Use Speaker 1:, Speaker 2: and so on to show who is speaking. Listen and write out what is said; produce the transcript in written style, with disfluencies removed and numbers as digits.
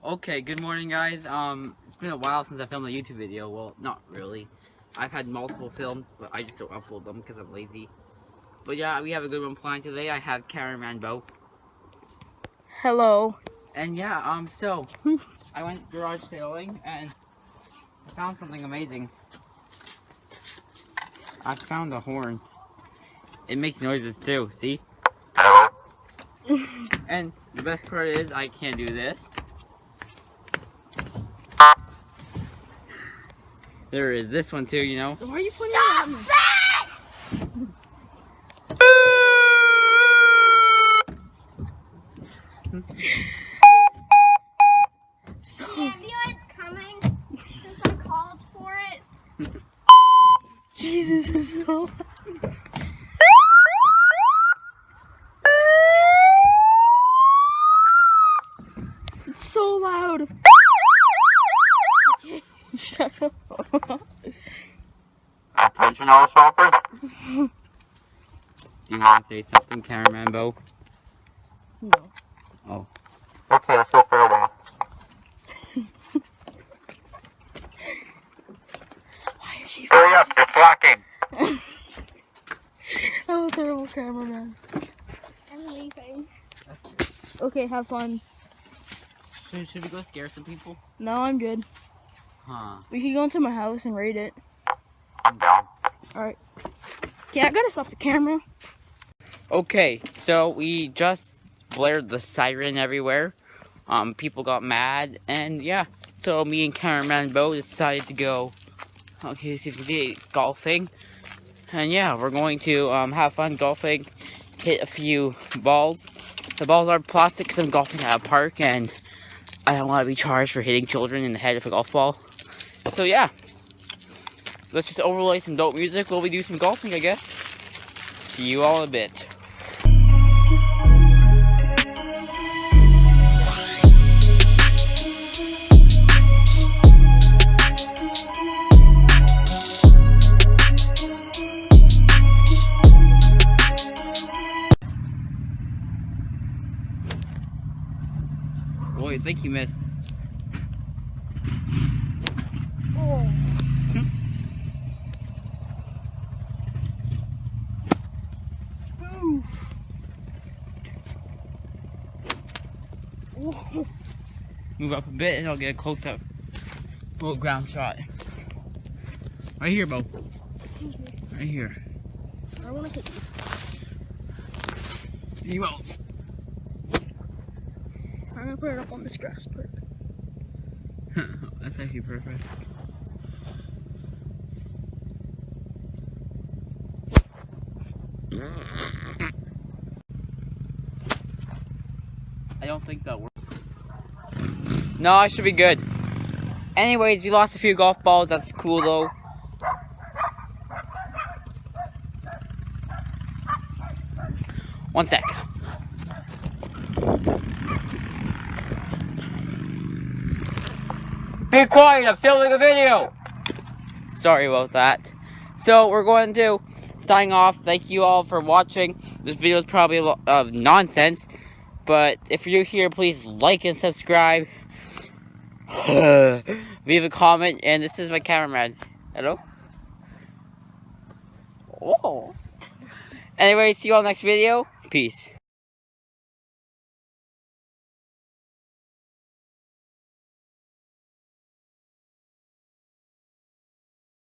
Speaker 1: Okay, good morning guys. It's been a while since I filmed a YouTube video. Well, not really. I've had multiple filmed, but I just don't upload them because I'm lazy. But yeah, we have a good one planned today. I have Cameraman Bo.
Speaker 2: Hello.
Speaker 1: And yeah, I went garage sailing and I found something amazing. I found a horn. It makes noises too, see? And the best part is I can do this. There is this one too, you know.
Speaker 2: Why are you putting that on me?
Speaker 3: The ambulance coming since I called for it.
Speaker 2: Jesus is so. It's so loud. Okay, shut up.
Speaker 1: Attention all shoppers. Do you want to say something, Cameraman Bo?
Speaker 2: No.
Speaker 1: Oh.
Speaker 4: Okay, let's go for a walk.
Speaker 2: Why is she?
Speaker 4: Hurry up, it's walking.
Speaker 2: I'm a terrible cameraman.
Speaker 3: I'm leaving.
Speaker 2: Okay, have fun.
Speaker 1: Should we go scare some people?
Speaker 2: No, I'm good.
Speaker 1: Huh.
Speaker 2: We could go into my house and raid it.
Speaker 4: I'm down.
Speaker 2: Alright. Okay, I gotta stop the camera.
Speaker 1: Okay, so we just blared the siren everywhere. People got mad, and yeah. So me and Cameraman Bo decided to go, okay, so you can see, golfing. And yeah, we're going to have fun golfing, hit a few balls. The balls are plastic because I'm golfing at a park, and I don't want to be charged for hitting children in the head with a golf ball. So yeah, let's just overlay some dope music while we do some golfing, I guess. See you all in a bit. Boy, I think you missed.
Speaker 2: Oh.
Speaker 1: Move up a bit and I'll get a close-up little ground shot. Right here, Bo. Right here.
Speaker 2: I wanna hit you.
Speaker 1: You will.
Speaker 2: I'm gonna put it up on this grass part.
Speaker 1: That's actually perfect. I don't think that works. No, I should be good. Anyways, we lost a few golf balls. That's cool though. One sec. Be quiet, I'm filming a video! Sorry about that. So, we're going to sign off. Thank you all for watching. This video is probably a lot of nonsense. But if you're here, please like and subscribe. Leave a comment. And this is my cameraman. Hello? Oh. Anyway, see you all next video. Peace.